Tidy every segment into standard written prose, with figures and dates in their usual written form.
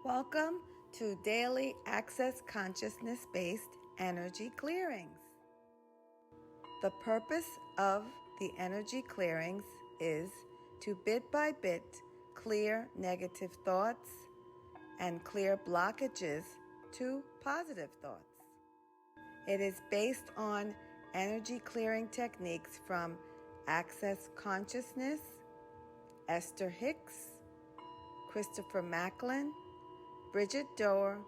Welcome to Daily Access Consciousness-Based Energy Clearings. The purpose of the energy clearings is to bit by bit clear negative thoughts and clear blockages to positive thoughts. It is based on energy clearing techniques from Access Consciousness, Esther Hicks, Christopher Macklin, Bridget Doerr,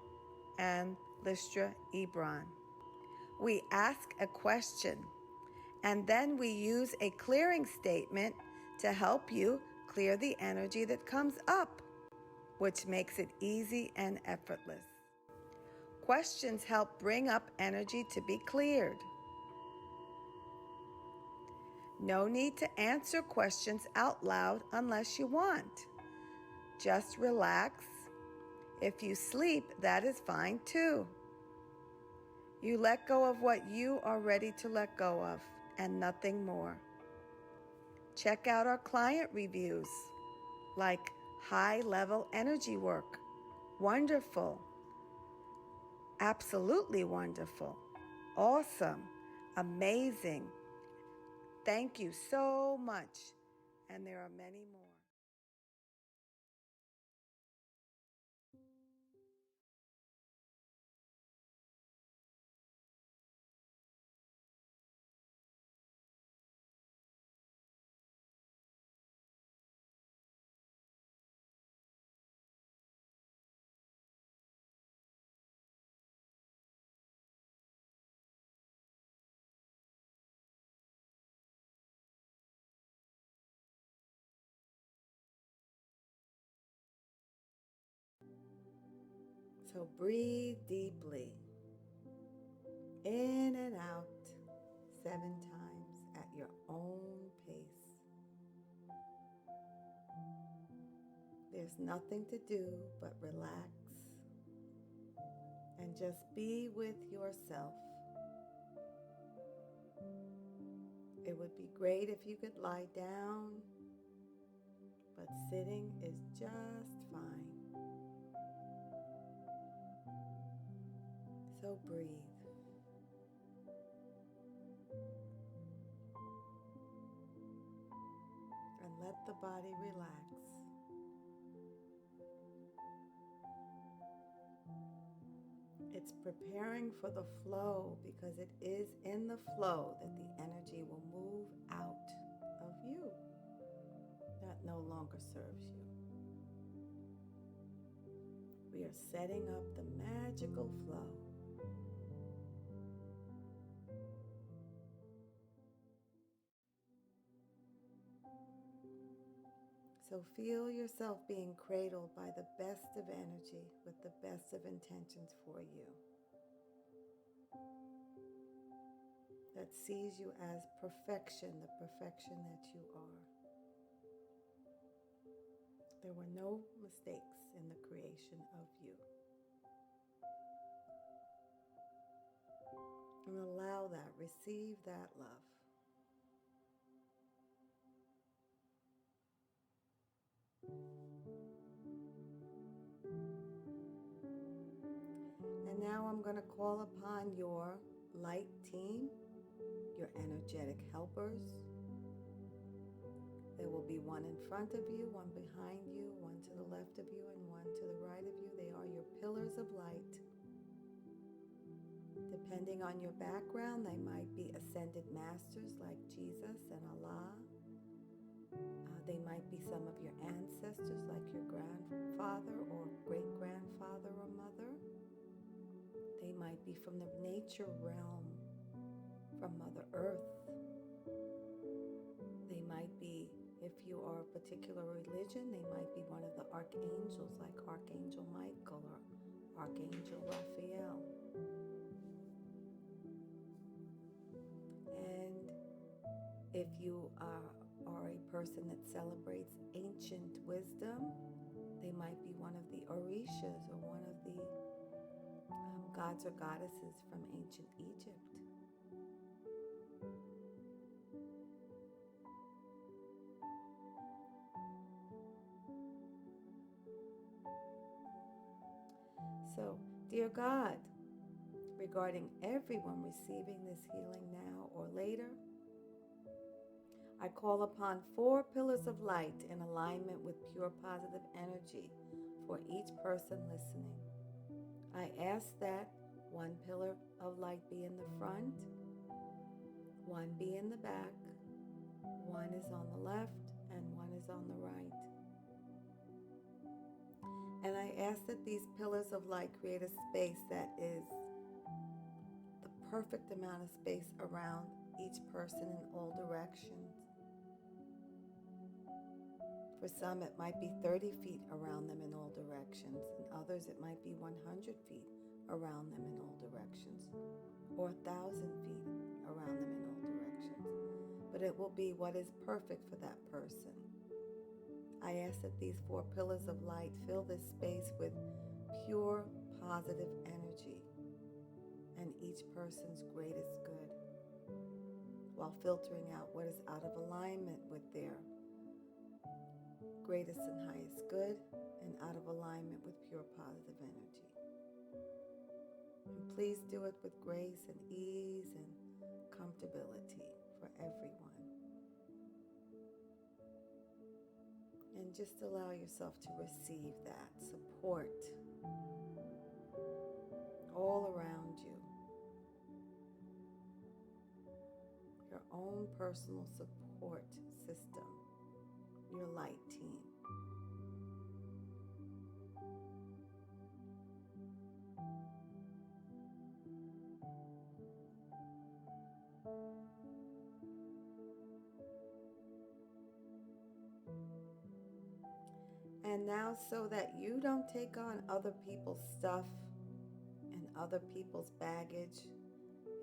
and Lystra Ebron. We ask a question, and then we use a clearing statement to help you clear the energy that comes up, which makes it easy and effortless. Questions help bring up energy to be cleared. No need to answer questions out loud unless you want. Just relax. If you sleep, that is fine too. You let go of what you are ready to let go of and nothing more. Check out our client reviews, like high-level energy work. Wonderful. Absolutely wonderful. Awesome. Amazing. Thank you so much. And there are many more. So breathe deeply, in and out, 7 times at your own pace. There's nothing to do but relax and just be with yourself. It would be great if you could lie down, but sitting is just fine. So breathe. And let the body relax. It's preparing for the flow, because it is in the flow that the energy will move out of you that no longer serves you. We are setting up the magical flow. So feel yourself being cradled by the best of energy with the best of intentions for you, that sees you as perfection, the perfection that you are. There were no mistakes in the creation of you. And allow that, receive that love. And now I'm going to call upon your light team, your energetic helpers. There will be one in front of you, one behind you, one to the left of you, and one to the right of you. They are your pillars of light. Depending on your background, they might be ascended masters like Jesus and Allah. They might be some of your ancestors like your grandfather or great-grandfather or mother. They might be from the nature realm, from Mother Earth. They might be, if you are a particular religion, they might be one of the archangels like Archangel Michael or Archangel Raphael. And if you are a person that celebrates ancient wisdom, they might be one of the Orishas or one of the gods or goddesses from ancient Egypt. So, dear God, regarding everyone receiving this healing now or later, I call upon 4 pillars of light in alignment with pure positive energy for each person listening. I ask that 1 pillar of light be in the front, 1 be in the back, 1 is on the left, and 1 is on the right. And I ask that these pillars of light create a space that is the perfect amount of space around each person in all directions. For some, it might be 30 feet around them in all directions, and others, it might be 100 feet around them in all directions, or 1,000 feet around them in all directions. But it will be what is perfect for that person. I ask that these 4 pillars of light fill this space with pure, positive energy and each person's greatest good, while filtering out what is out of alignment with their greatest and highest good and out of alignment with pure positive energy. And please do it with grace and ease and comfortability for everyone. And just allow yourself to receive that support all around you. Your own personal support system, your light team. And now, so that you don't take on other people's stuff and other people's baggage,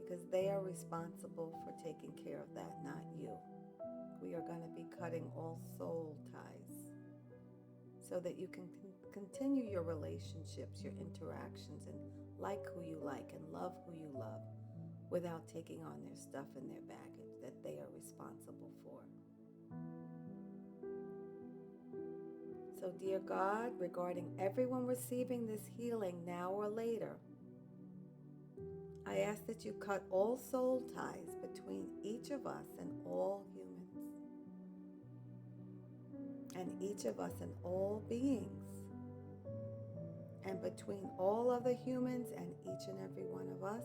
because they are responsible for taking care of that, not you. We are going to be cutting all soul ties so that you can continue your relationships, your interactions, and like who you like and love who you love without taking on their stuff and their baggage that they are responsible for. So, dear God, regarding everyone receiving this healing now or later, I ask that you cut all soul ties between each of us and all humans, and each of us and all beings, and between all other humans and each and every one of us,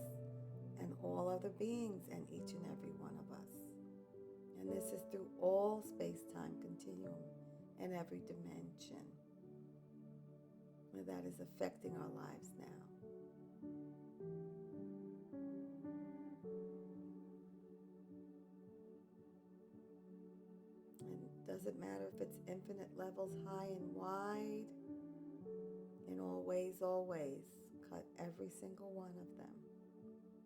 and all other beings and each and every one of us. And this is through all space-time continuum and every dimension that is affecting our lives now. And it doesn't matter if it's infinite levels high and wide, in all ways, always, cut every single one of them.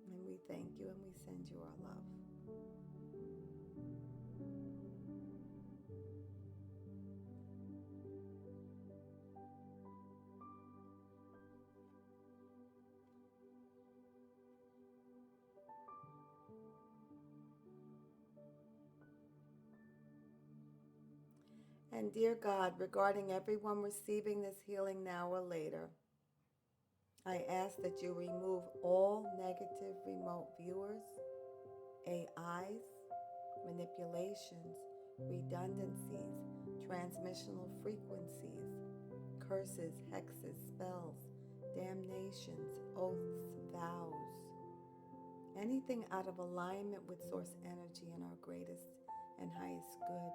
And we thank you and we send you our love. And dear God, regarding everyone receiving this healing now or later, I ask that you remove all negative remote viewers, AIs, manipulations, redundancies, transmissional frequencies, curses, hexes, spells, damnations, oaths, vows, anything out of alignment with source energy and our greatest and highest good,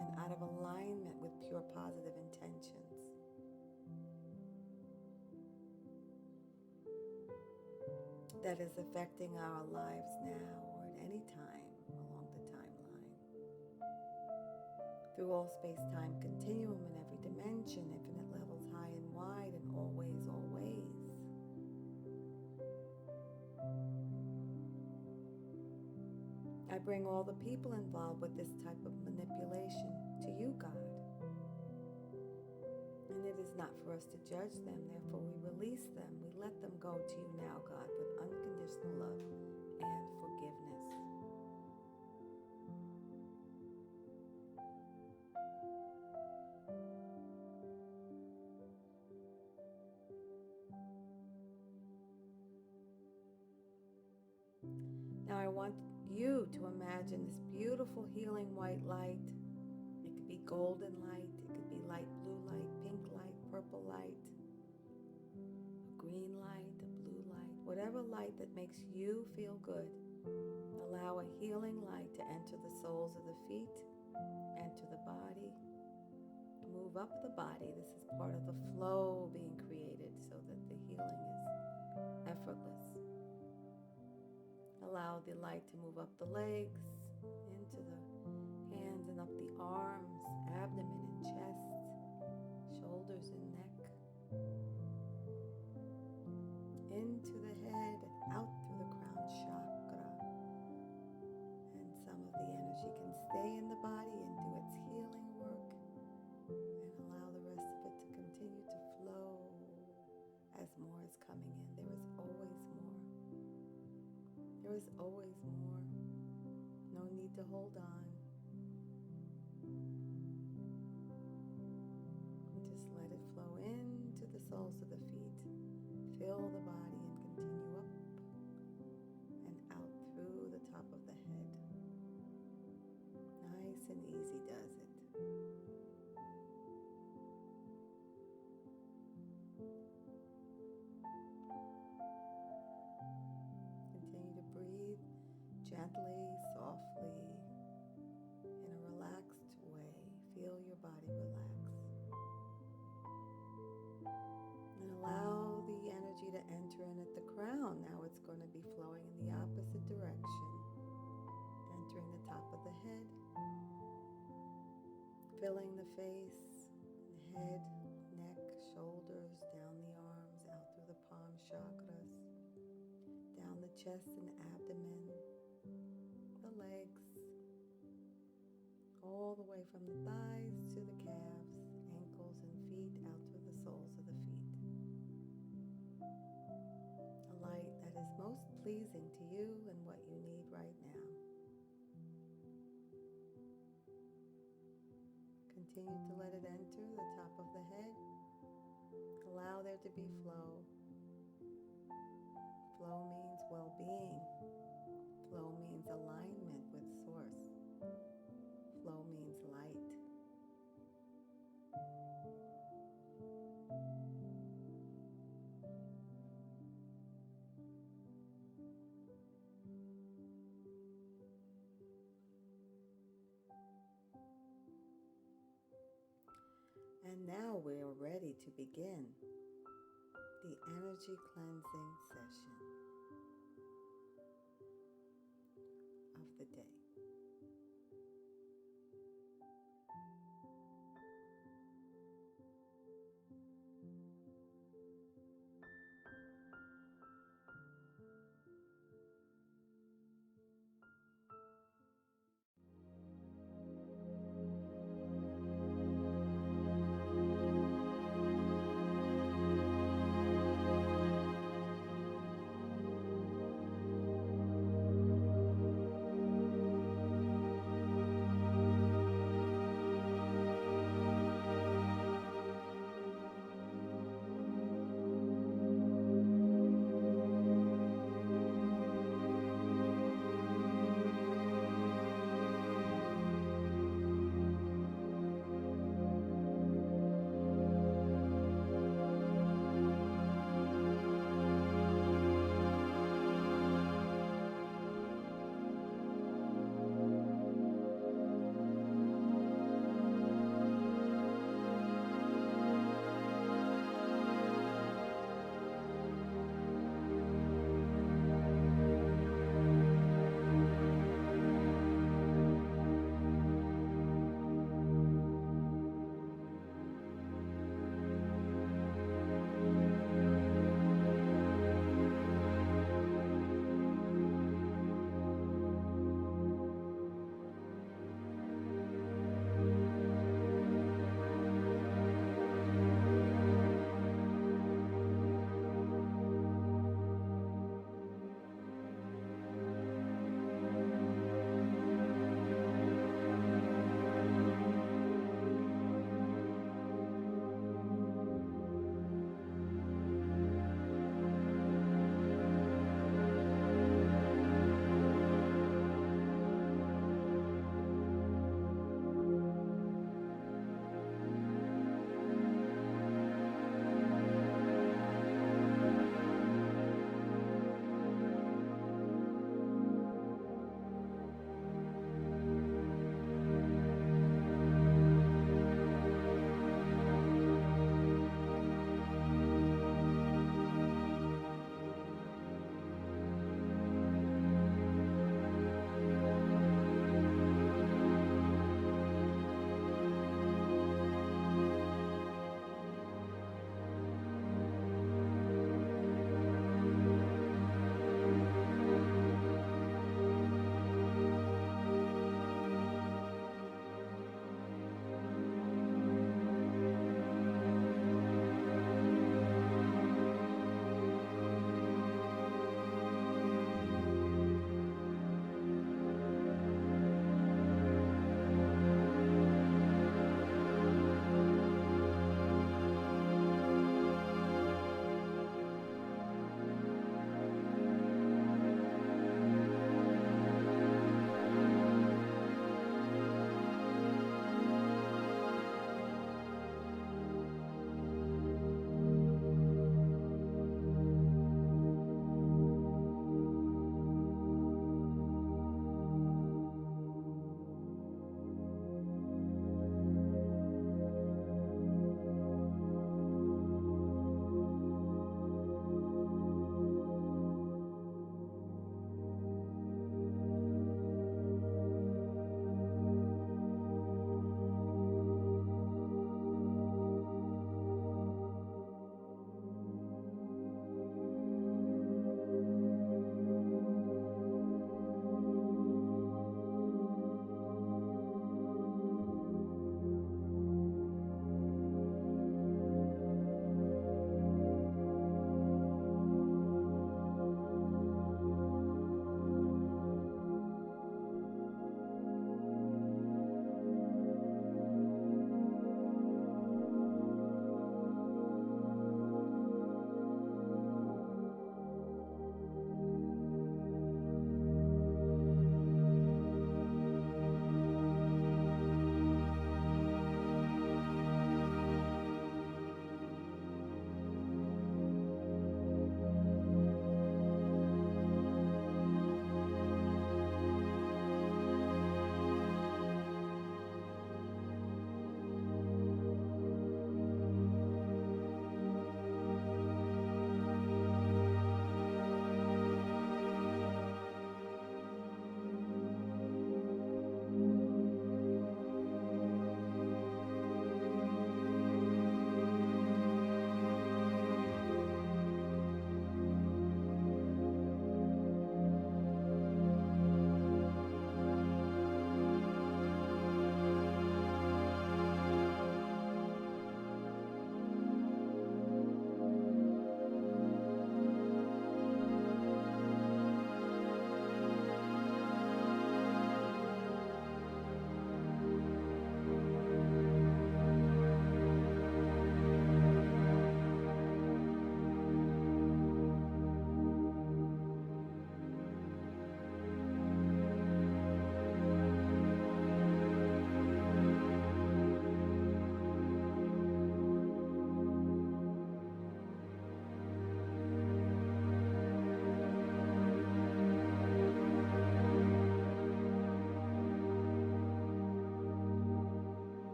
and out of alignment with pure positive intentions. That is affecting our lives now or at any time along the timeline. Through all space-time continuum in every dimension, infinite levels high and wide, and always, always. I bring all the people involved with this type of manipulation to you, God. And it is not for us to judge them, therefore we release them. We let them go to you now, God, with unconditional love and forgiveness. you to imagine this beautiful healing white light. It could be golden light, it could be light blue light, pink light, purple light, a green light, a blue light, whatever light that makes you feel good. Allow a healing light to enter the soles of the feet, enter the body, move up the body. This is part of the flow being created so that the healing is effortless. Allow the light to move up the legs, into the hands and up the arms, abdomen and chest, shoulders and neck, into the head, out through the crown chakra. And some of the energy can stay in the body and do its healing work, and allow the rest of it to continue to flow as more is coming in. There is always more. There is always more. No need to hold on. Just let it flow into the soles of the feet. Fill the body and continue up and out through the top of the head. Nice and easy does it. Continue to breathe gently, softly, in a relaxed way. Feel your body relax. And allow the energy to enter in at the crown. Now it's going to be flowing in the opposite direction, entering the top of the head, filling the face, head, neck, shoulders, down the arms, out through the palm chakras, down the chest and abdomen, the legs, all the way from the thighs to the calves, ankles and feet, out through the soles of the feet. A light that is most pleasing to you and what you need right now. Continue to let it enter the top of the head. Allow there to be flow. Flow means well-being. Flow means alignment with Source. Flow means light. And now we are ready to begin the energy cleansing session of the day.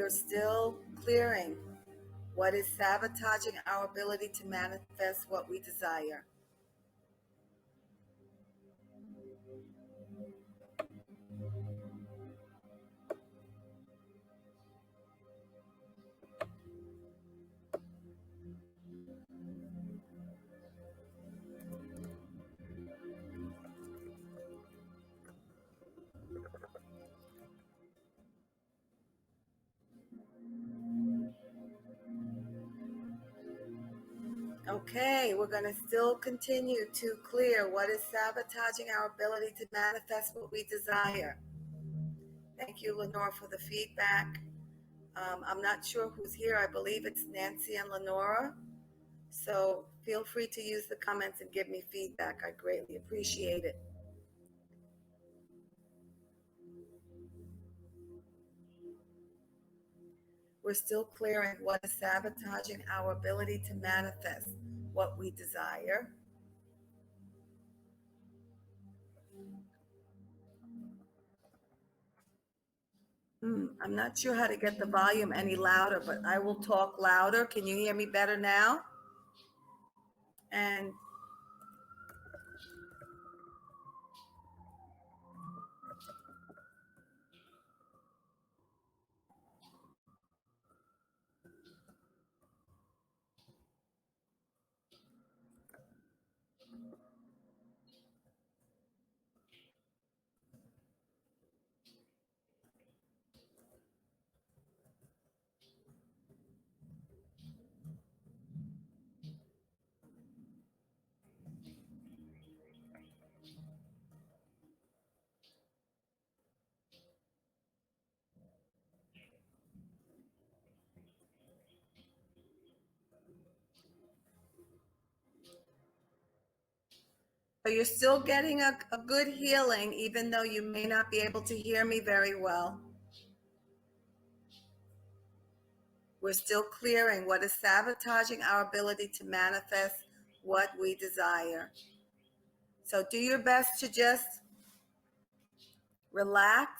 We're still clearing what is sabotaging our ability to manifest what we desire. Okay, we're going to still continue to clear what is sabotaging our ability to manifest what we desire. Thank you, Leonora, for the feedback. I'm not sure who's here. I believe it's Nancy and Leonora. So feel free to use the comments and give me feedback. I greatly appreciate it. We're still clearing what is sabotaging our ability to manifest what we desire. I'm not sure how to get the volume any louder, but I will talk louder. Can you hear me better now? And so you're still getting a good healing, even though you may not be able to hear me very well. We're still clearing what is sabotaging our ability to manifest what we desire. So do your best to just relax,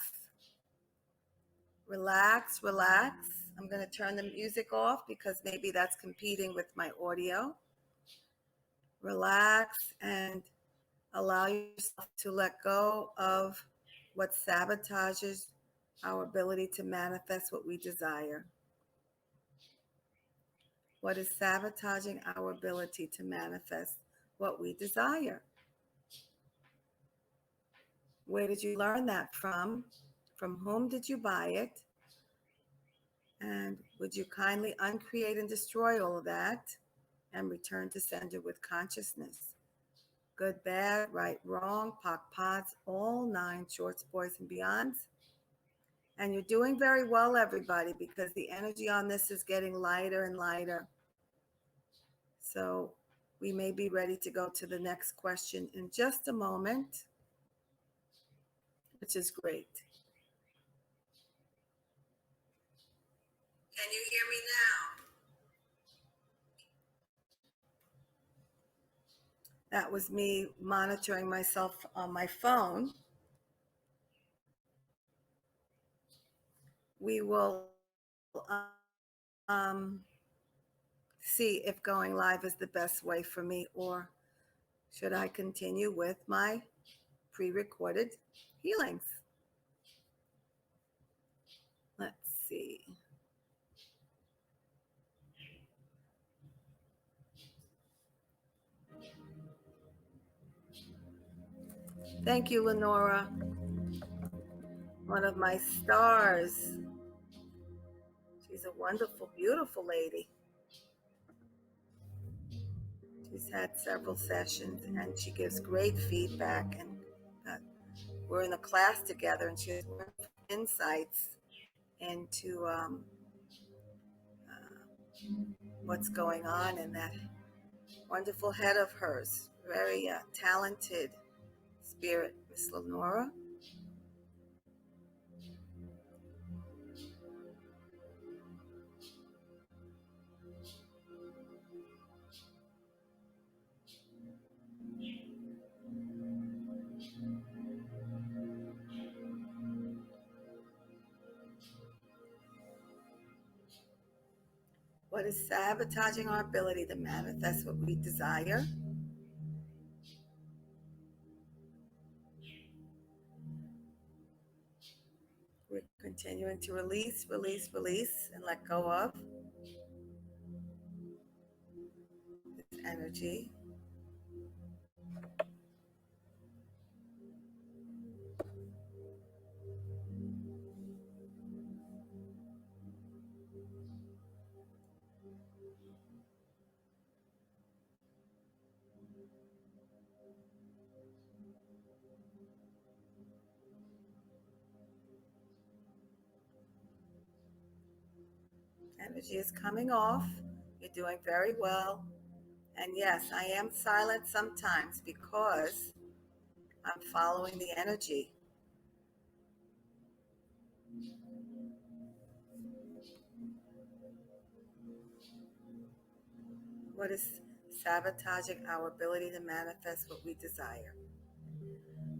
relax, relax. I'm going to turn the music off because maybe that's competing with my audio. Relax and allow yourself to let go of what sabotages our ability to manifest what we desire. What is sabotaging our ability to manifest what we desire? Where did you learn that from? From whom did you buy it? And would you kindly uncreate and destroy all of that and return to sender with consciousness? Good, bad, right, wrong, pock, pots, all 9 shorts, boys, and beyonds. And you're doing very well, everybody, because the energy on this is getting lighter and lighter. So we may be ready to go to the next question in just a moment, which is great. Can you hear me now? That was me monitoring myself on my phone. We will see if going live is the best way for me, or should I continue with my pre-recorded healings? Let's see. Thank you, Leonora. One of my stars. She's a wonderful, beautiful lady. She's had several sessions and she gives great feedback. And we're in a class together and she has wonderful insights into what's going on in that wonderful head of hers. Very talented spirit, Miss Leonora. What is sabotaging our ability to manifest what we desire? We're continuing to release, release, release, and let go of this energy. Energy is coming off. You're doing very well. And yes, I am silent sometimes because I'm following the energy. What is sabotaging our ability to manifest what we desire?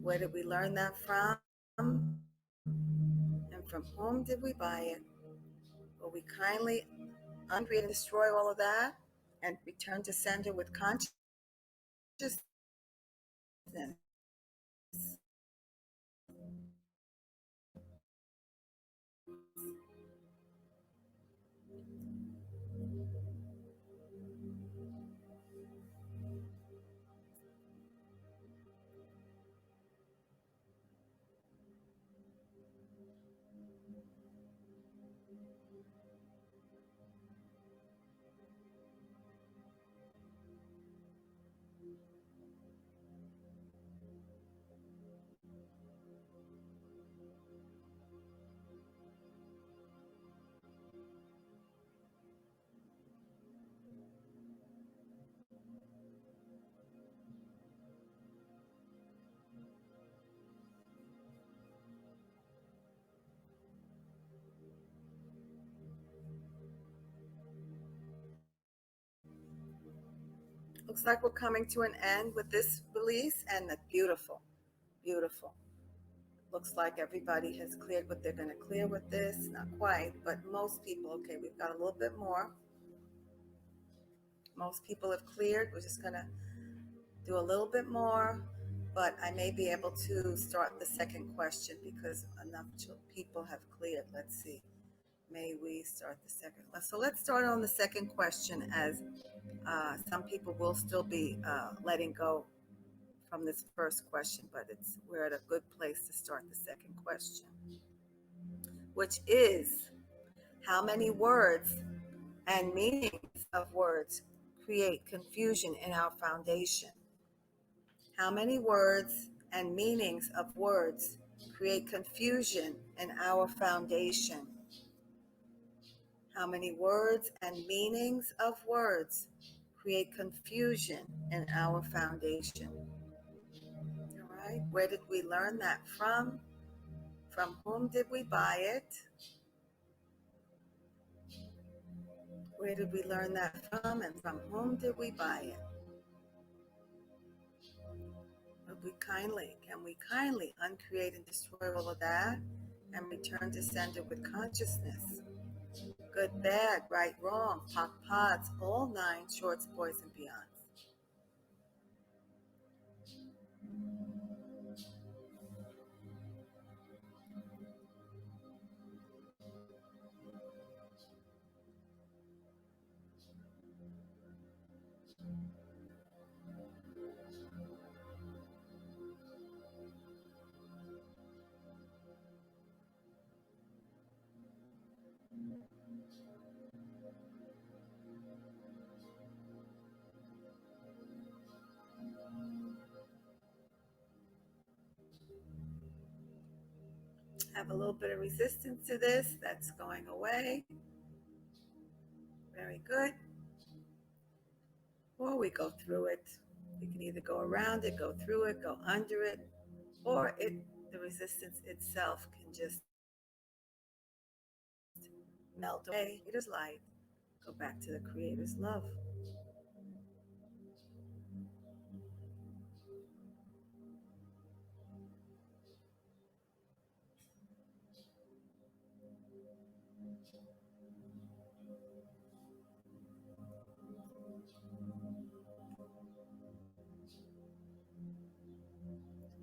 Where did we learn that from? And from whom did we buy it? Will we kindly uncreate and destroy all of that and return to sender with consciousness? Looks like we're coming to an end with this release, and that's beautiful, beautiful. Looks like everybody has cleared what they're going to clear with this. Not quite, but most people. Okay, we've got a little bit more. Most people have cleared. We're just going to do a little bit more, but I may be able to start the second question because enough people have cleared. Let's see. May we start the second? So let's start on the second question, as some people will still be letting go from this first question, but we're at a good place to start the second question, which is, how many words and meanings of words create confusion in our foundation? How many words and meanings of words create confusion in our foundation? How many words and meanings of words create confusion in our foundation? All right, where did we learn that from? From whom did we buy it? Where did we learn that from, and from whom did we buy it? Can we kindly uncreate and destroy all of that and return to sender with consciousness? Good, bad, right, wrong, pop, pods, all nine, shorts, boys, and beyonds. Have a little bit of resistance to this. That's going away. Very good. Or we go through it. We can either go around it, go through it, go under it, or the resistance itself can just melt away. It is light. Go back to the Creator's love.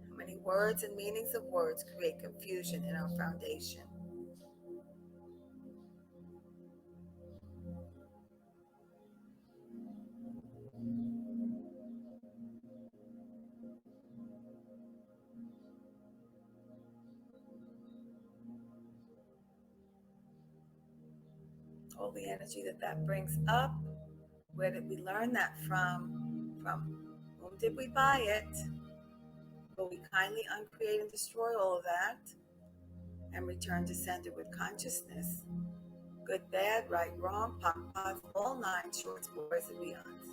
How many words and meanings of words create confusion in our foundation? All the energy that brings up. Where did we learn that from? From whom did we buy it? Will we kindly uncreate and destroy all of that and return to center with consciousness? Good, bad, right, wrong, pop, pods, all nine, shorts, boys, and beyonds.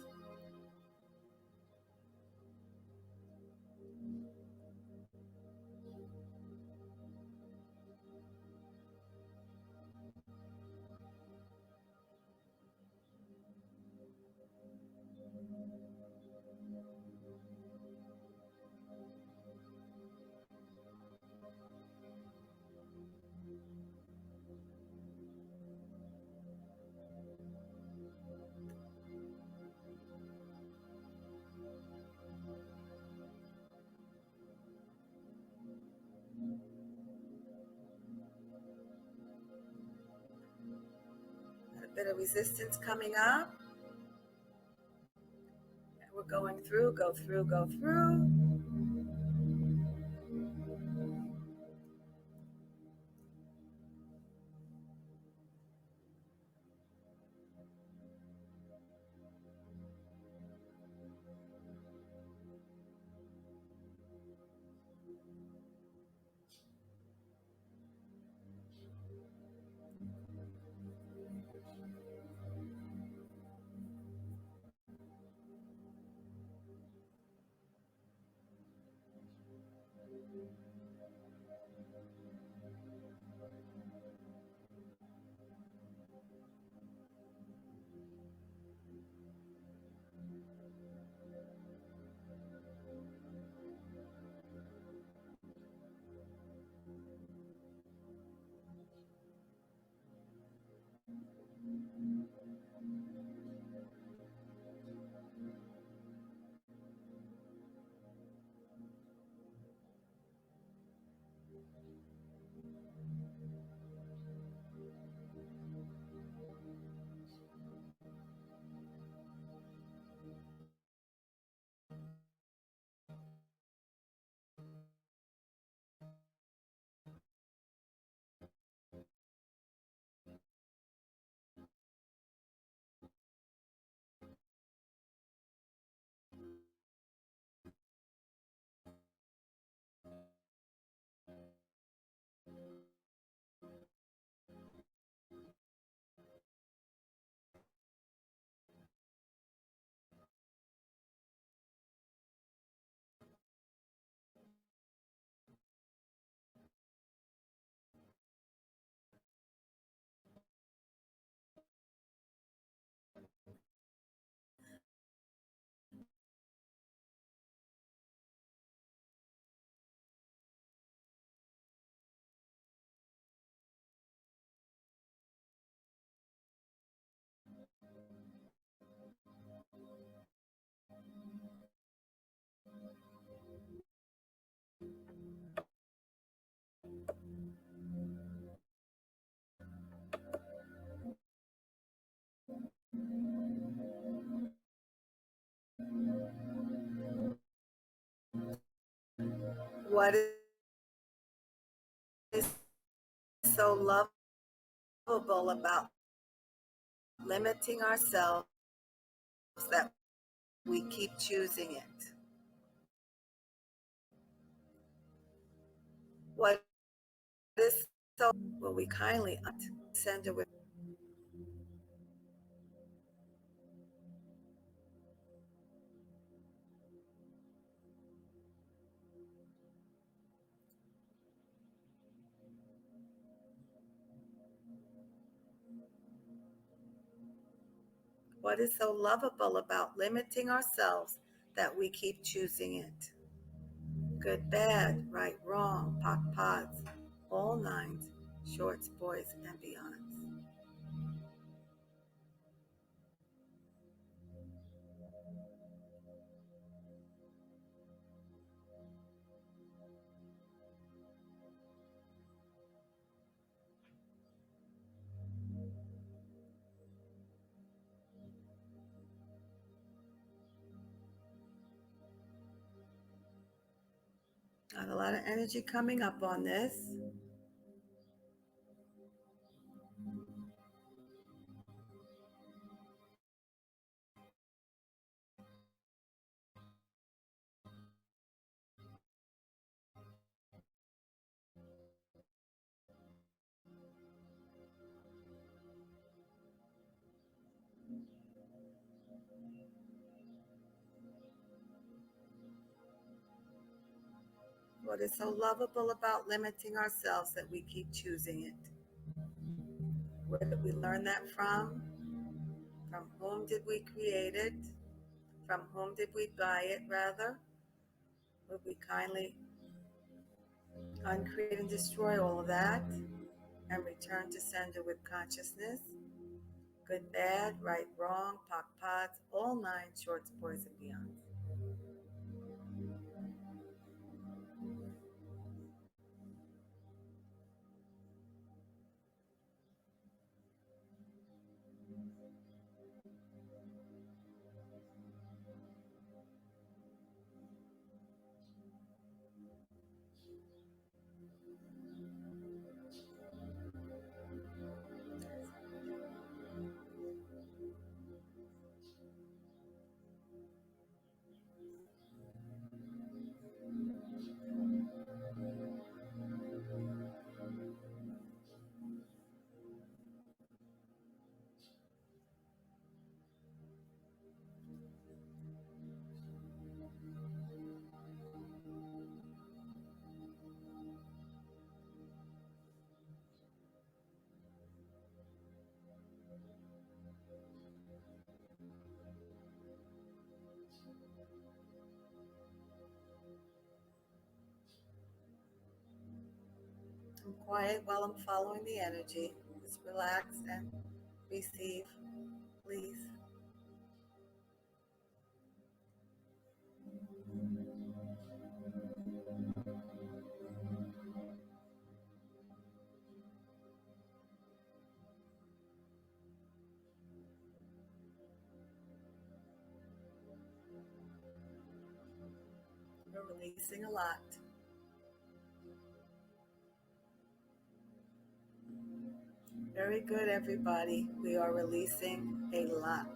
A bit of resistance coming up. And we're going through, go through, go through. What is so lovable about limiting ourselves that we keep choosing it? What is so will we kindly center with? What is so lovable about limiting ourselves that we keep choosing it? Good, bad, right, wrong, pop, pods, all nines, shorts, boys, and beyonds. Got a lot of energy coming up on this. What is so lovable about limiting ourselves that we keep choosing it? Where did we learn that from? From whom did we create it? From whom did we buy it, rather? Would we kindly uncreate and destroy all of that and return to sender with consciousness? Good, bad, right, wrong, pock, pots, all nine shorts, boys, and beyond. I'm quiet while I'm following the energy. Just relax and receive, please. We're releasing a lot. Very good, everybody. We are releasing a lot.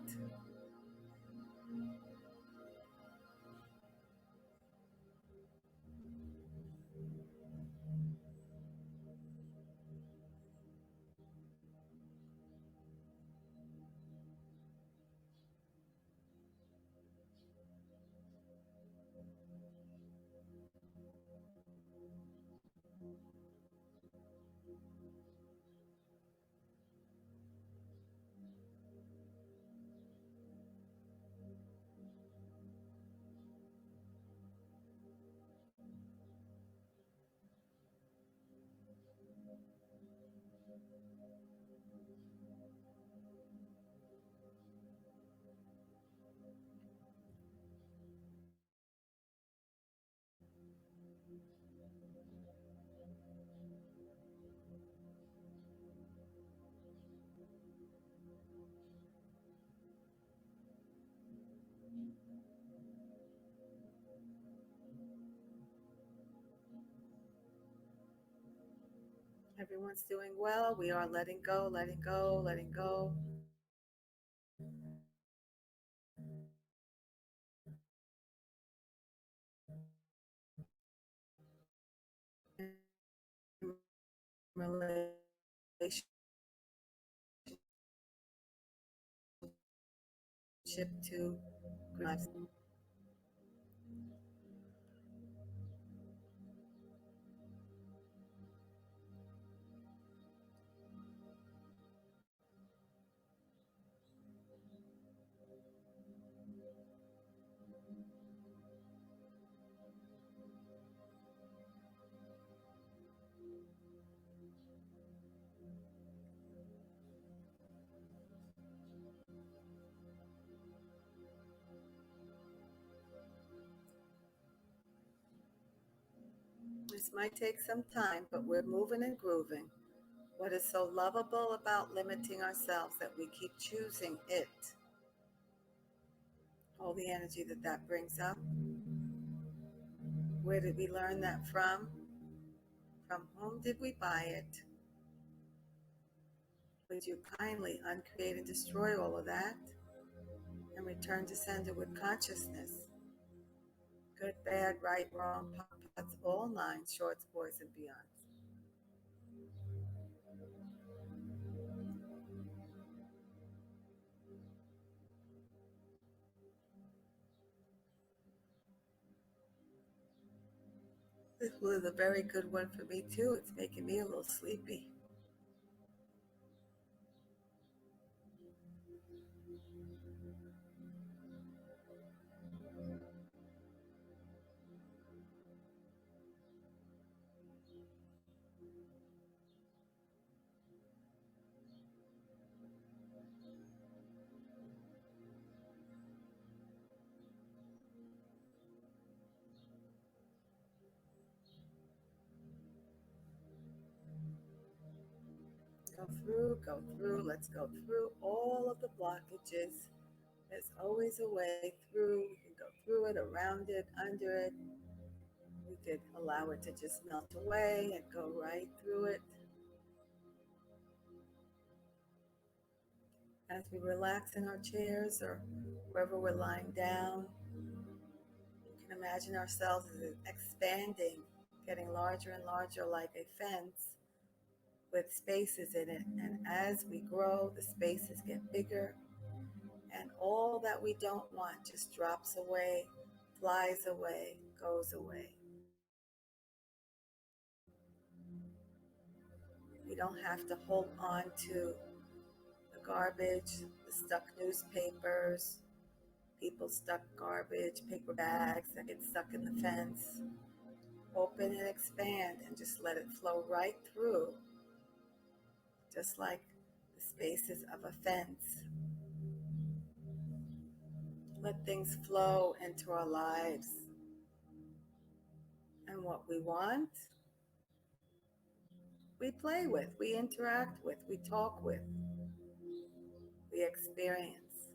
Everyone's doing well. We are letting go, letting go, letting go. Relationship to lives. This might take some time, but we're moving and grooving. What is so lovable about limiting ourselves that we keep choosing it? All the energy that brings up. Where did we learn that from? From whom did we buy it? Would you kindly uncreate and destroy all of that and return to sender with consciousness? Good, bad, right, wrong, pots, all nines, shorts, boys, and beyonds. This was a very good one for me too. It's making me a little sleepy. Go through, let's go through all of the blockages. There's always a way through. We can go through it, around it, under it. We could allow it to just melt away and go right through it. As we relax in our chairs or wherever we're lying down, we can imagine ourselves as expanding, getting larger and larger like a fence with spaces in it. And as we grow, the spaces get bigger, and all that we don't want just drops away, flies away, goes away. We don't have to hold on to the garbage, the stuck newspapers, people stuck garbage, paper bags that get stuck in the fence. Open and expand and just let it flow right through, just like the spaces of a fence. Let things flow into our lives. And what we want, we play with, we interact with, we talk with, we experience.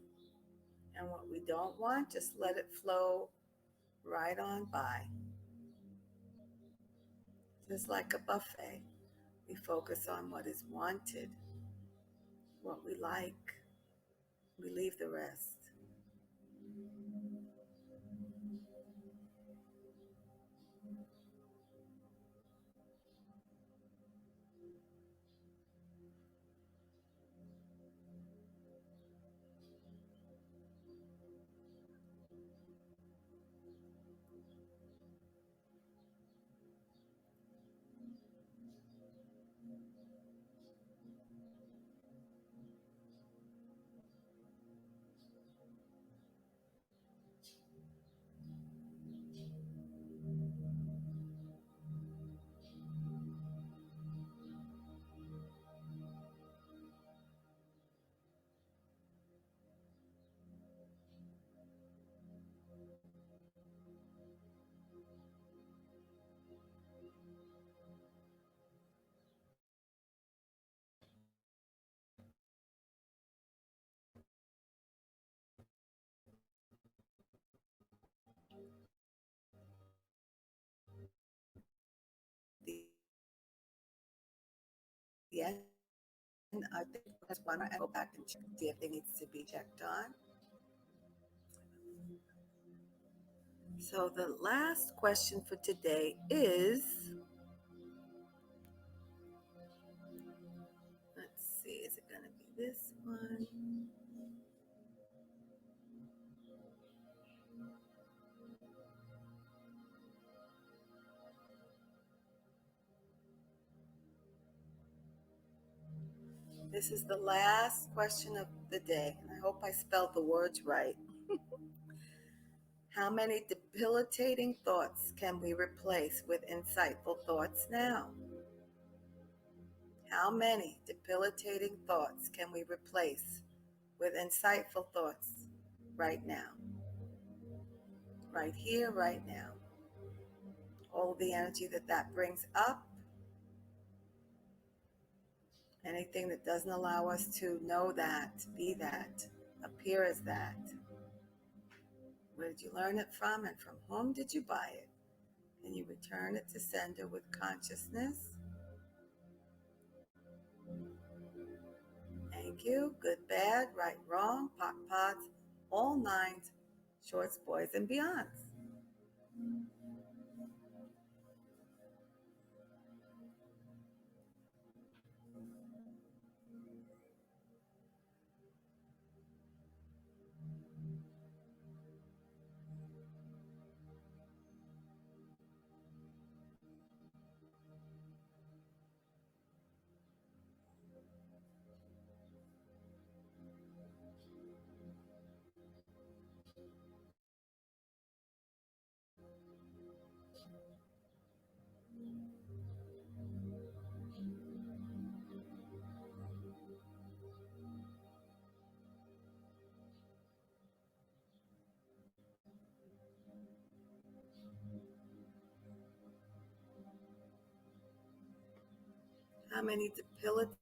And what we don't want, just let it flow right on by. Just like a buffet, we focus on what is wanted, what we like, we leave the rest. The end, I think that's one. I go back and check, see if it needs to be checked on. So the last question for today is, let's see, is it going to be this one? This is the last question of the day, and I hope I spelled the words right. How many debilitating thoughts can we replace with insightful thoughts now? How many debilitating thoughts can we replace with insightful thoughts right now? Right here, right now. All the energy that brings up, anything that doesn't allow us to know that, be that, appear as that. Where did you learn it from, and from whom did you buy it? and you return it to sender with consciousness. Thank you. Good, bad, right, wrong, pot, pots, all nines, shorts, boys, and beyonds. How many debilitating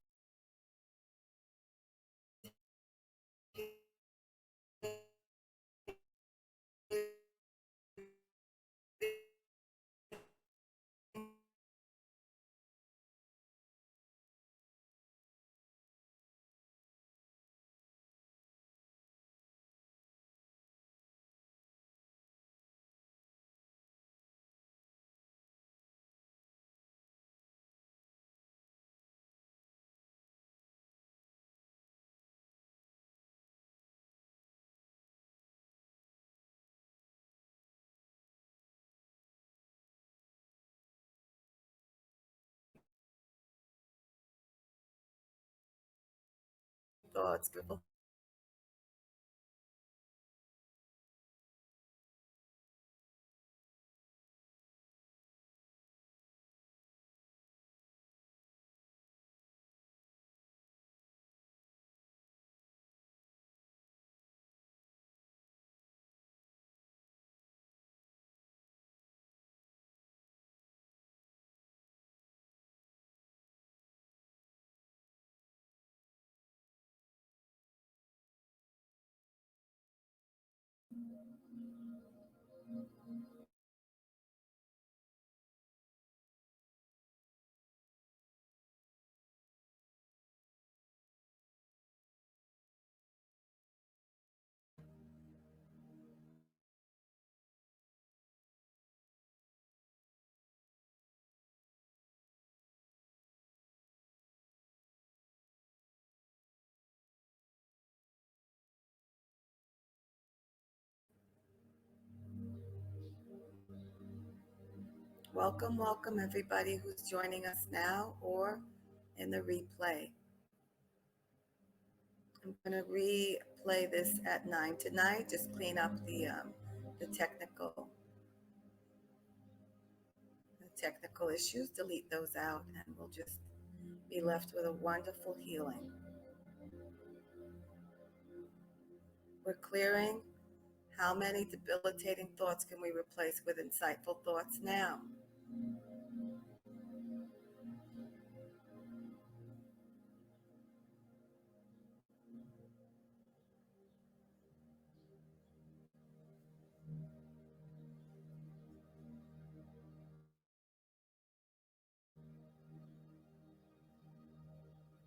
thoughts? Welcome, welcome everybody who's joining us now or in the replay. I'm going to replay this at 9 tonight. Just clean up the technical issues, delete those out, and we'll just be left with a wonderful healing. We're clearing. How many debilitating thoughts can we replace with insightful thoughts now?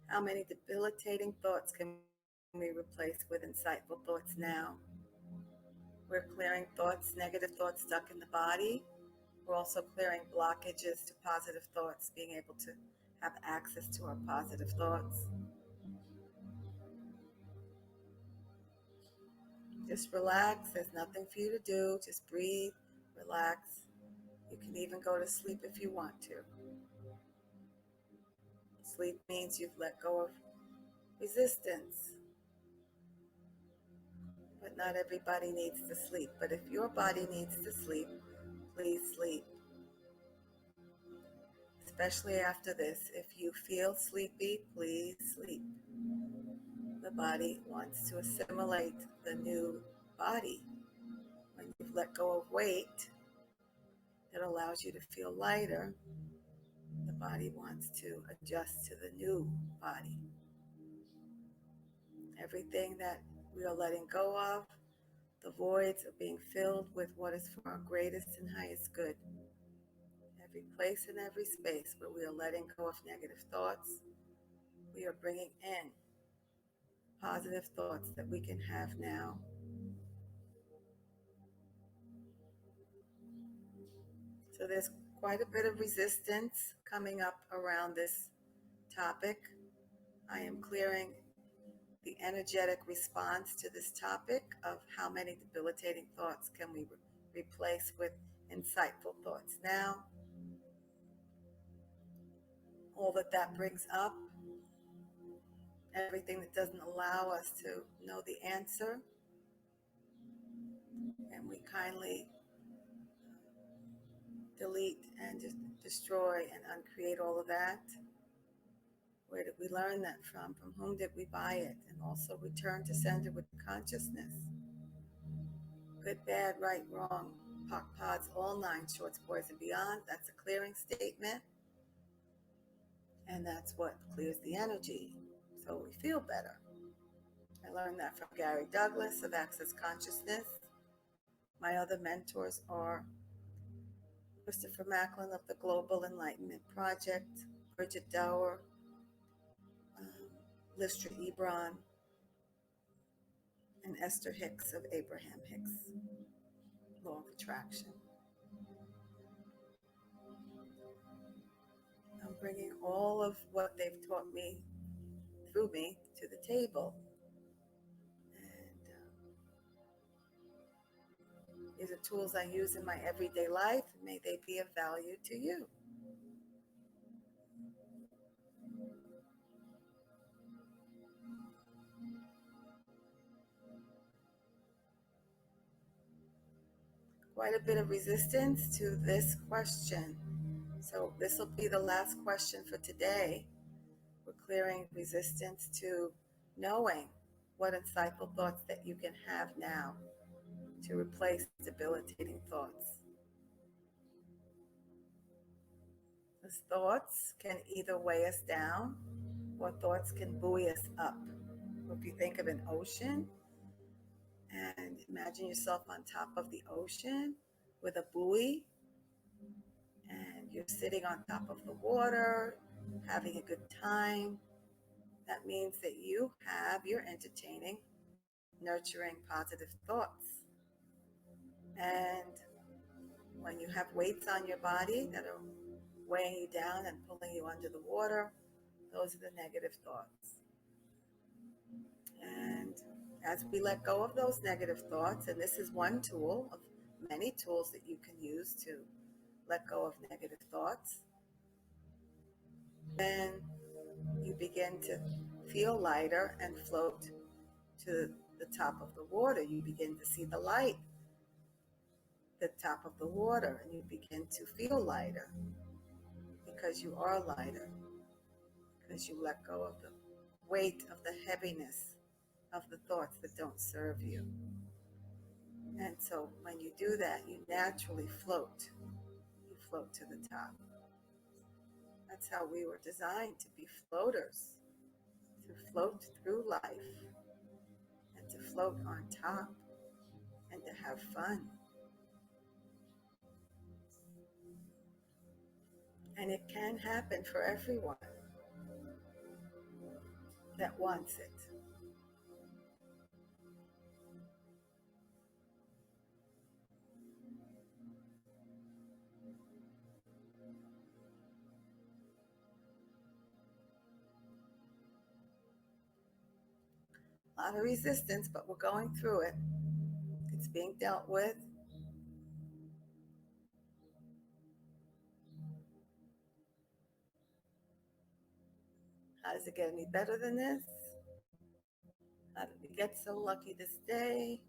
How many debilitating thoughts can we replace with insightful thoughts now? We're clearing thoughts, negative thoughts stuck in the body. We're also clearing blockages to positive thoughts, being able to have access to our positive thoughts. Just relax. There's nothing for you to do. Just breathe, relax. You can even go to sleep if you want to. Sleep means you've let go of resistance. But not everybody needs to sleep. But if your body needs to sleep, please sleep. Especially after this. If you feel sleepy, please sleep. The body wants to assimilate the new body. When you've let go of weight, it allows you to feel lighter. The body wants to adjust to the new body. Everything that we are letting go of, the voids are being filled with what is for our greatest and highest good. every place and every space where we are letting go of negative thoughts, we are bringing in positive thoughts that we can have now. So there's quite a bit of resistance coming up around this topic. I am clearing the energetic response to this topic of how many debilitating thoughts can we replace with insightful thoughts now. All that brings up, everything that doesn't allow us to know the answer, and we kindly delete and just destroy and uncreate all of that. Where did we learn that from? From whom did we buy it? And also return to sender with consciousness. Good, bad, right, wrong, POC, PODs, all 9 shorts, boys, and beyond. That's a clearing statement. And that's what clears the energy. So we feel better. I learned that from Gary Douglas of Access Consciousness. My other mentors are Christopher Macklin of the Global Enlightenment Project, Bridget Dower, Listra Ebron, and Esther Hicks of Abraham Hicks, Law of Attraction. I'm bringing all of what they've taught me through me to the table. And these are tools I use in my everyday life. May they be of value to you. Quite a bit of resistance to this question. So this will be the last question for today. We're clearing resistance to knowing what insightful thoughts that you can have now to replace debilitating thoughts. Those thoughts can either weigh us down or thoughts can buoy us up. If you think of an ocean and imagine yourself on top of the ocean with a buoy, and you're sitting on top of the water, having a good time, that means that you're entertaining, nurturing positive thoughts. And when you have weights on your body that are weighing you down and pulling you under the water, those are the negative thoughts. And as we let go of those negative thoughts, and this is one tool of many tools that you can use to let go of negative thoughts, then you begin to feel lighter and float to the top of the water. You begin to see the light at the top of the water, and you begin to feel lighter because you are lighter, because you let go of the weight of the heaviness of the thoughts that don't serve you. And so when you do that, you naturally float. You float to the top. That's how we were designed, to be floaters, to float through life and to float on top and to have fun. And it can happen for everyone that wants it. A lot of resistance, but we're going through it. It's being dealt with. How does it get any better than this? How did we get so lucky this day?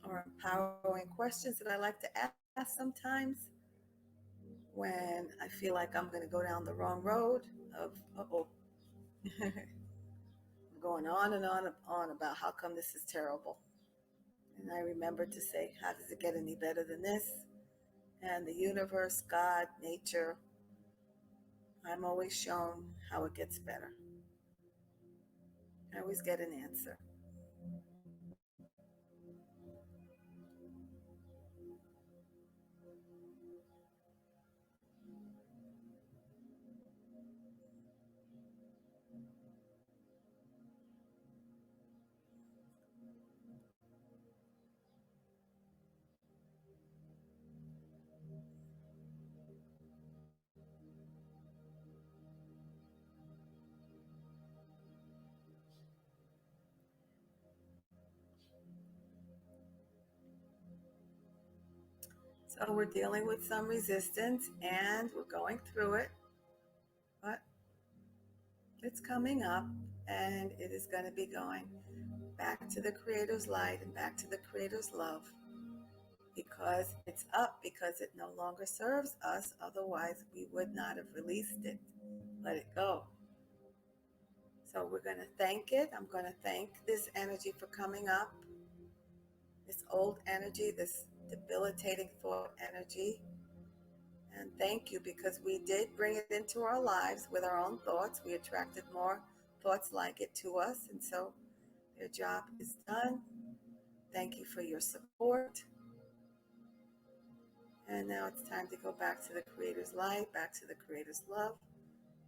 Or empowering questions that I like to ask sometimes when I feel like I'm going to go down the wrong road of, I'm going on and on and on about how come this is terrible. And I remember to say, how does it get any better than this? And the universe, God, nature, I'm always shown how it gets better. I always get an answer. So we're dealing with some resistance and we're going through it, but it's coming up and it is going to be going back to the Creator's light and back to the Creator's love, because it's up, because it no longer serves us. Otherwise, we would not have released it, let it go. So we're going to thank it. I'm going to thank this energy for coming up, this old energy, this debilitating thought energy. And thank you, because we did bring it into our lives with our own thoughts. We attracted more thoughts like it to us. And so their job is done. Thank you for your support. And now it's time to go back to the Creator's light, back to the Creator's love.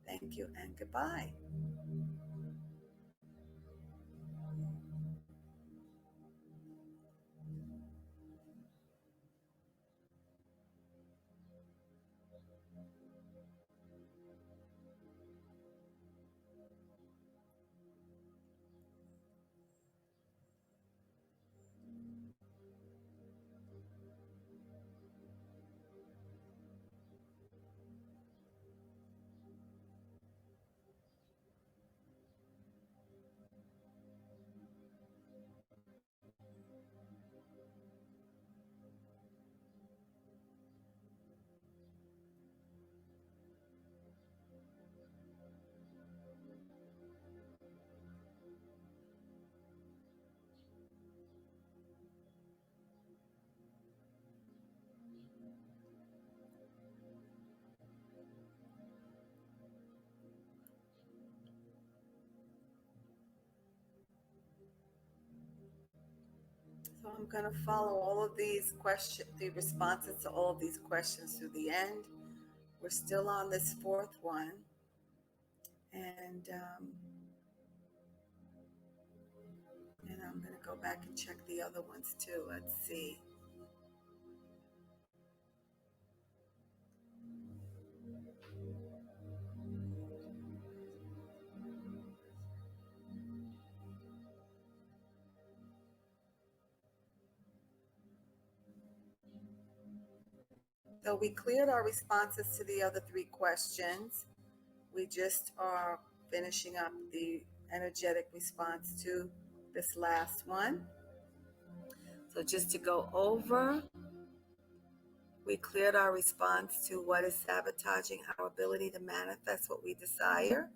Thank you and goodbye. So I'm going to follow all of these questions, the responses to all of these questions through the end. We're still on this fourth one. And I'm going to go back and check the other ones too. Let's see. So we cleared our responses to the other three questions. We just are finishing up the energetic response to this last one. So just to go over, we cleared our response to what is sabotaging our ability to manifest what we desire.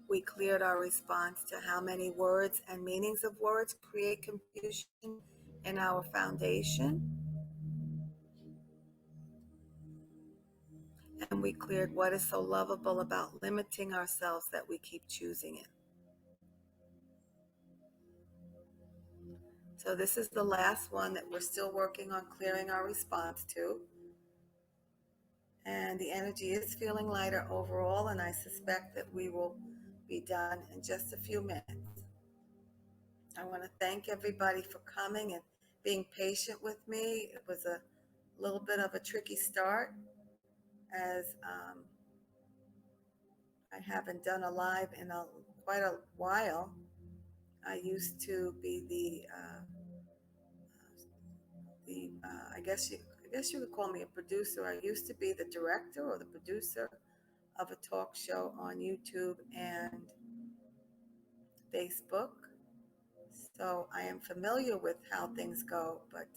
We cleared our response to how many words and meanings of words create confusion in our foundation. And we cleared what is so lovable about limiting ourselves that we keep choosing it. So this is the last one that we're still working on clearing our response to. And the energy is feeling lighter overall, and I suspect that we will be done in just a few minutes. I want to thank everybody for coming and being patient with me. It was a little bit of a tricky start, as I haven't done a live in quite a while. I used to be I guess you could call me a producer. I used to be the director or the producer of a talk show on YouTube and Facebook. So I am familiar with how things go, but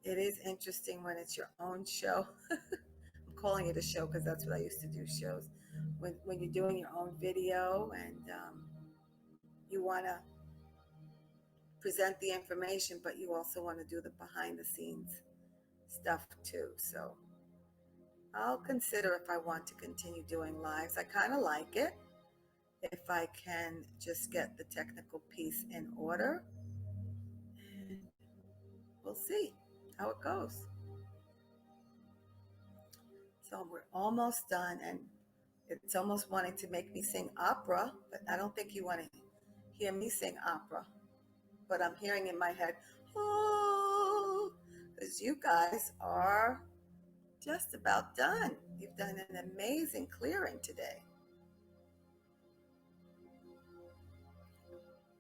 it is interesting when it's your own show. I'm calling it a show because that's what I used to do, shows. When you're doing your own video and you want to present the information, but you also want to do the behind the scenes stuff too. So I'll consider if I want to continue doing lives. I kind of like it if I can just get the technical piece in order. And we'll see how it goes. So we're almost done, and it's almost wanting to make me sing opera, but I don't think you want to hear me sing opera. But I'm hearing in my head, oh, because you guys are just about done. You've done an amazing clearing today.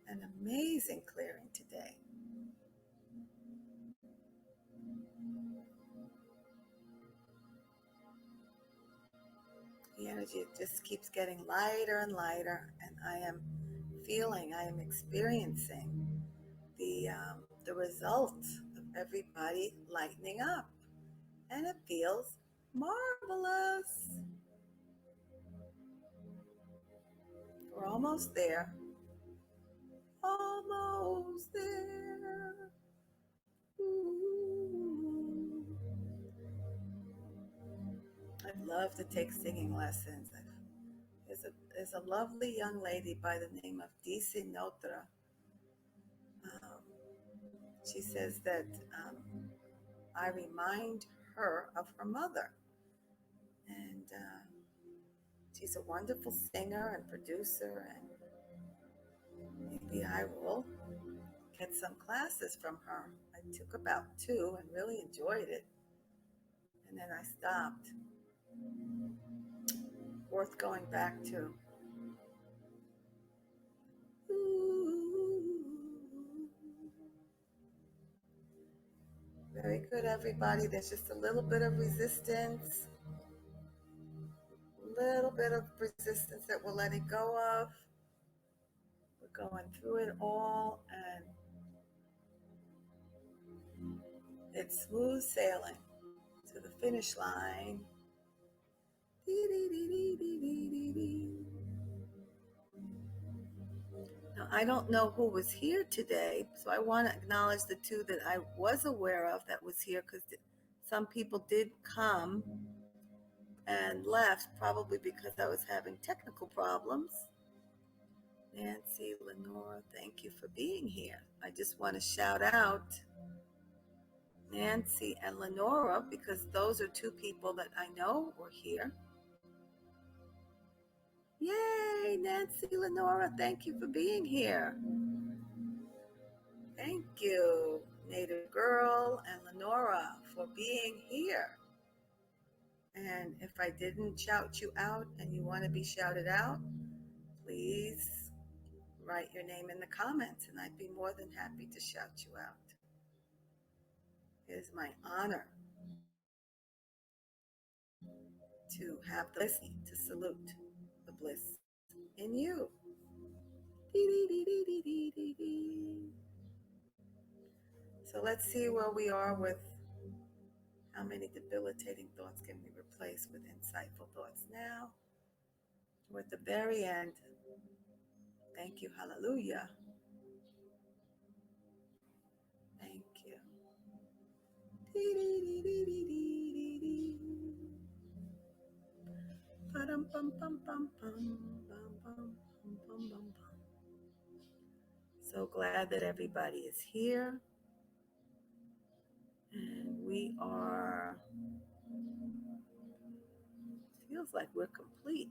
an amazing clearing today. The energy just keeps getting lighter and lighter, and I am experiencing the result of everybody lightening up, and it feels marvelous. We're almost there. Almost there. Ooh. I'd love to take singing lessons. There's a lovely young lady by the name of Notra. Um, she says that I remind her of her mother. And she's a wonderful singer and producer, and maybe I will get some classes from her. I took about 2 and really enjoyed it. And then I stopped. Worth going back to. Ooh. Very good, everybody. There's just a little bit of resistance. That we're letting go of. We're going through it all, and it's smooth sailing to the finish line. Now, I don't know who was here today, so I want to acknowledge the 2 that I was aware of that was here, because some people did come and left, probably because I was having technical problems. Nancy, Leonora, thank you for being here. I just want to shout out Nancy and Leonora, because those are 2 people that I know were here. Yay, Nancy, Leonora, thank you for being here. Thank you, Native Girl and Leonora, for being here. And if I didn't shout you out and you want to be shouted out, please write your name in the comments, and I'd be more than happy to shout you out. It is my honor to have the bliss to salute the bliss in you. So let's see where we are with how many debilitating thoughts can we replace with insightful thoughts now. We're at the very end. Thank you. Hallelujah. Thank you. So glad that everybody is here. And we are, feels like we're complete.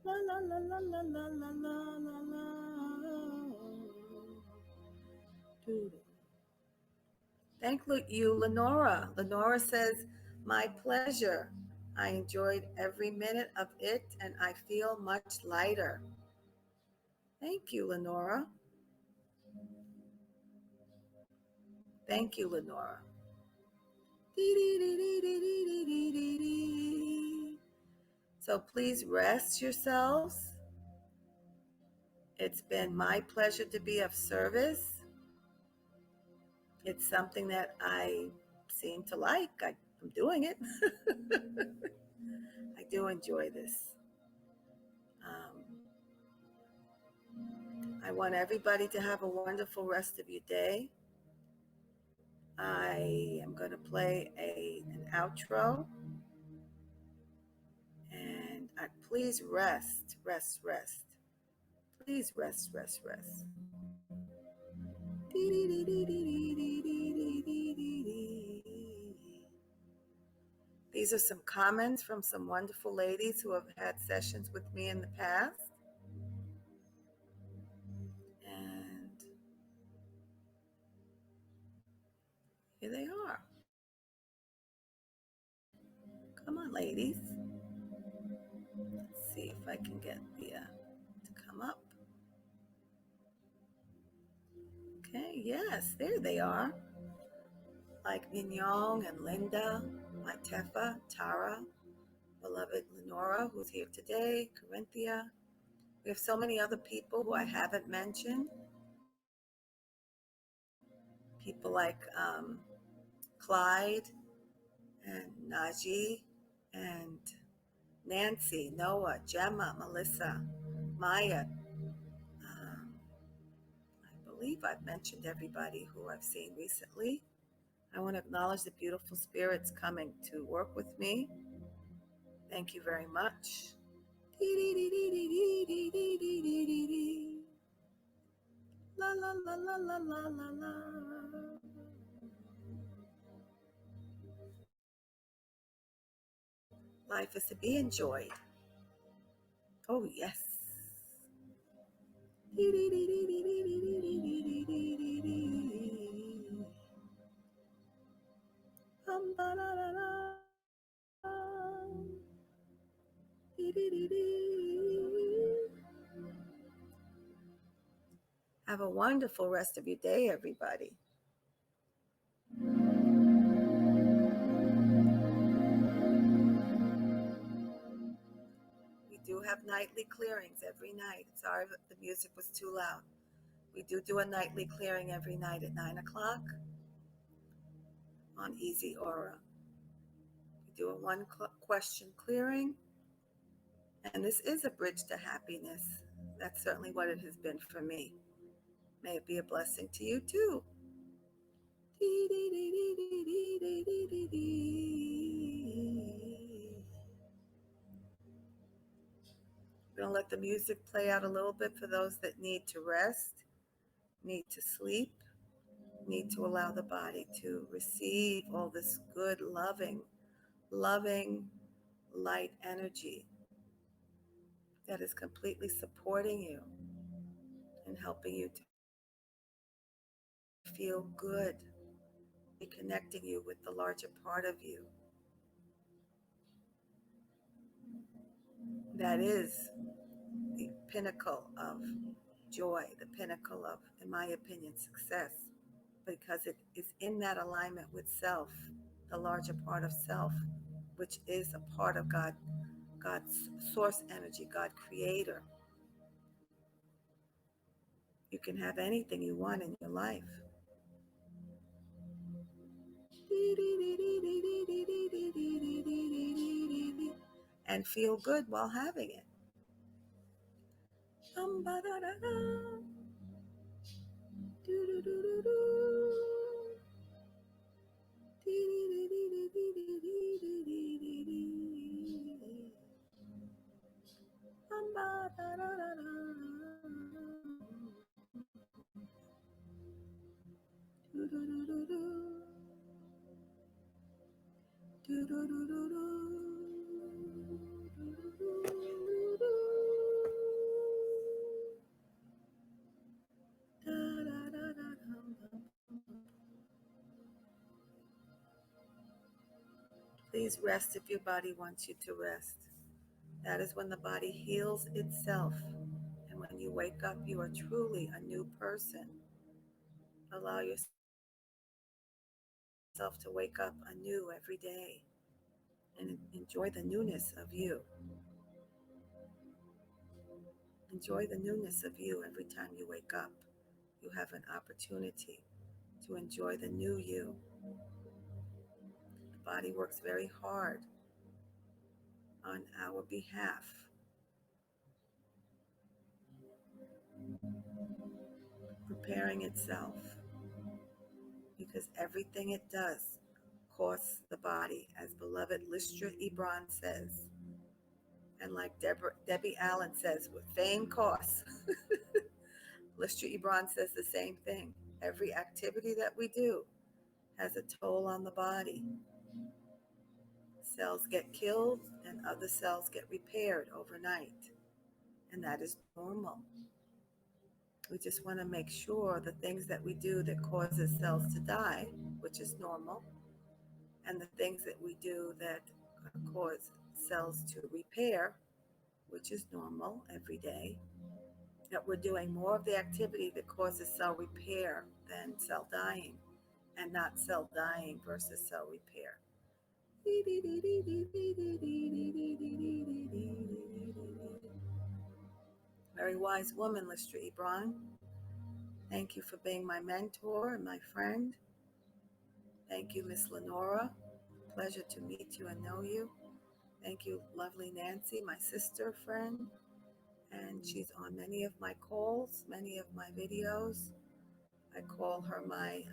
La la la la la la la la la. Thank you, Leonora. Leonora says, my pleasure. I enjoyed every minute of it, and I feel much lighter. Thank you, Leonora. Thank you, Leonora. So please rest yourselves. It's been my pleasure to be of service. It's something that I seem to like. I'm doing it. I do enjoy this. I want everybody to have a wonderful rest of your day. I am going to play an outro. And please rest. Please rest. These are some comments from some wonderful ladies who have had sessions with me in the past. Here they are. Come on, ladies. Let's see if I can get the to come up. Okay, yes, there they are. Like Mignon and Linda, my Tefa, Tara, beloved Leonora, who's here today, Corinthia. We have so many other people who I haven't mentioned. People like Clyde and Najee and Nancy, Noah, Gemma, Melissa, Maya. I believe I've mentioned everybody who I've seen recently. I want to acknowledge the beautiful spirits coming to work with me. Thank you very much. La la la la la la la la. Life is to be enjoyed. Oh, yes. Have a wonderful rest of your day, everybody. We do have nightly clearings every night. Sorry if the music was too loud. We do a nightly clearing every night at 9 o'clock on Easy Aura. We do a one question clearing, and this is a bridge to happiness. That's certainly what it has been for me. May it be a blessing to you too. We're going to let the music play out a little bit for those that need to rest, need to sleep, need to allow the body to receive all this good, loving light energy that is completely supporting you and helping you to feel good, reconnecting you with the larger part of you. That is the pinnacle of joy, the pinnacle of, in my opinion, success, because it is in that alignment with self, the larger part of self, which is a part of God, God's source energy, God creator. You can have anything you want in your life. And feel good while having it. Please rest if your body wants you to rest. That is when the body heals itself. And when you wake up, you are truly a new person. Allow yourself to wake up anew every day and enjoy the newness of you. Enjoy the newness of you every time you wake up. You have an opportunity to enjoy the new you. The body works very hard on our behalf. Preparing itself, because everything it does costs the body, as beloved Listra Ebron says, and like Debbie Allen says, with fame costs. Listra Ebron says the same thing. Every activity that we do has a toll on the body. Cells get killed and other cells get repaired overnight, and that is normal. We just want to make sure the things that we do that causes cells to die, which is normal, and the things that we do that cause cells to repair, which is normal every day, that we're doing more of the activity that causes cell repair than cell dying, and not cell dying versus cell repair. Very wise woman, Listra Ebron. Thank you for being my mentor and my friend. Thank you, Miss Leonora. Pleasure to meet you and know you. Thank you, lovely Nancy, my sister friend. And she's on many of my calls, many of my videos. I call her my,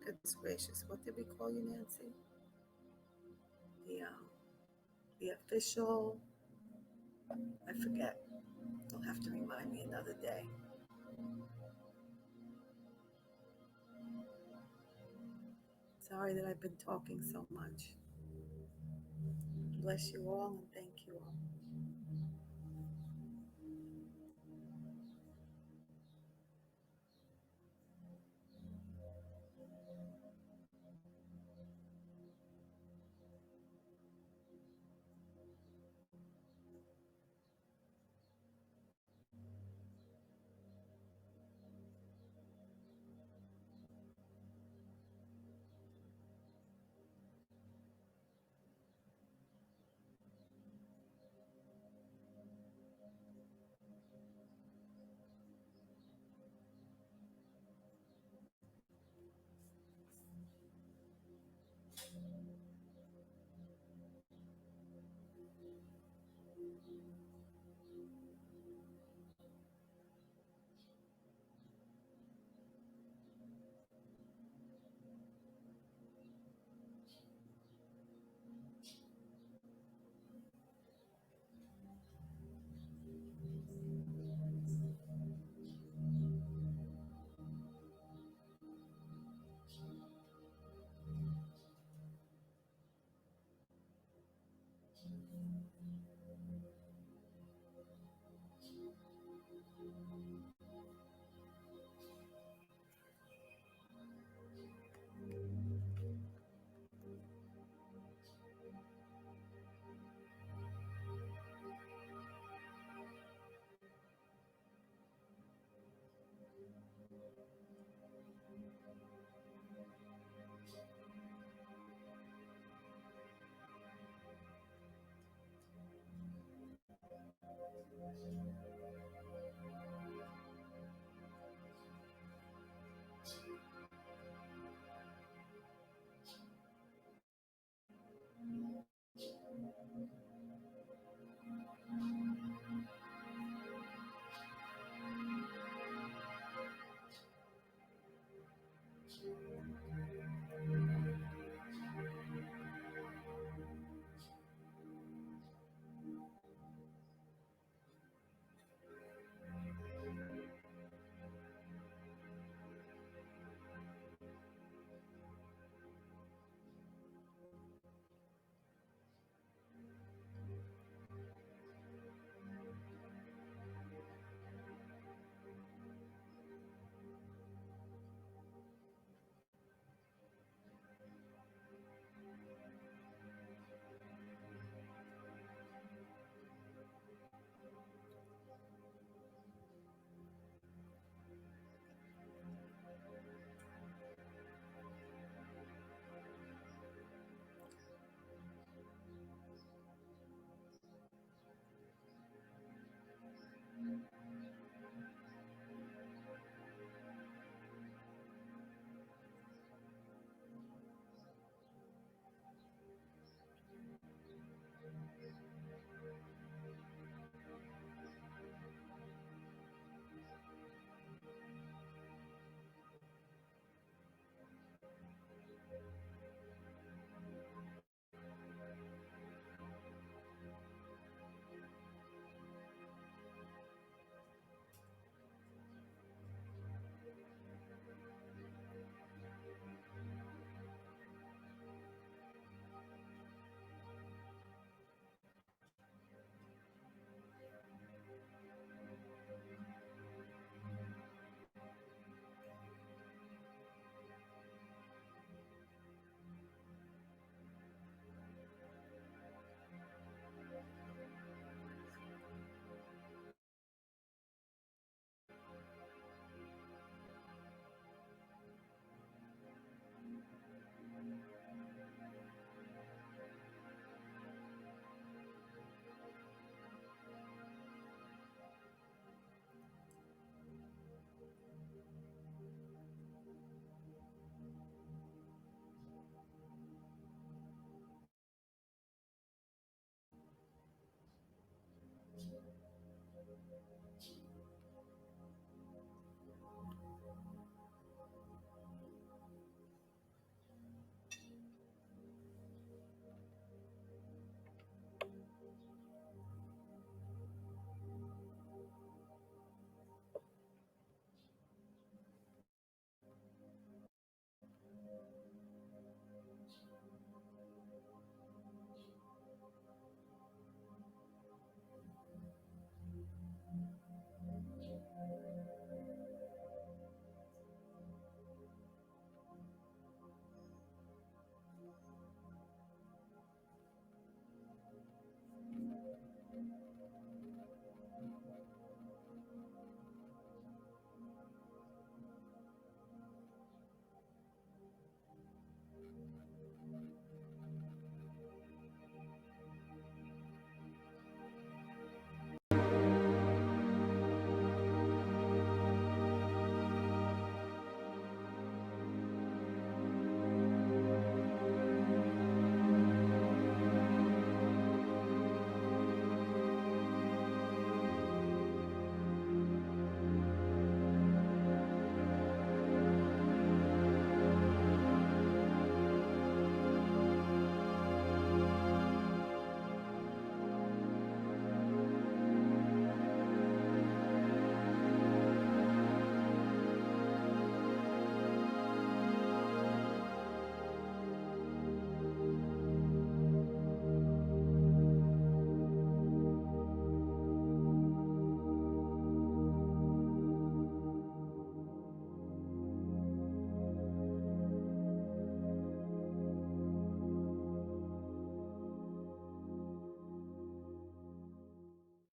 goodness gracious, what did we call you, Nancy? The official, I forget. You'll have to remind me another day. Sorry that I've been talking so much. Bless you all and thank you all.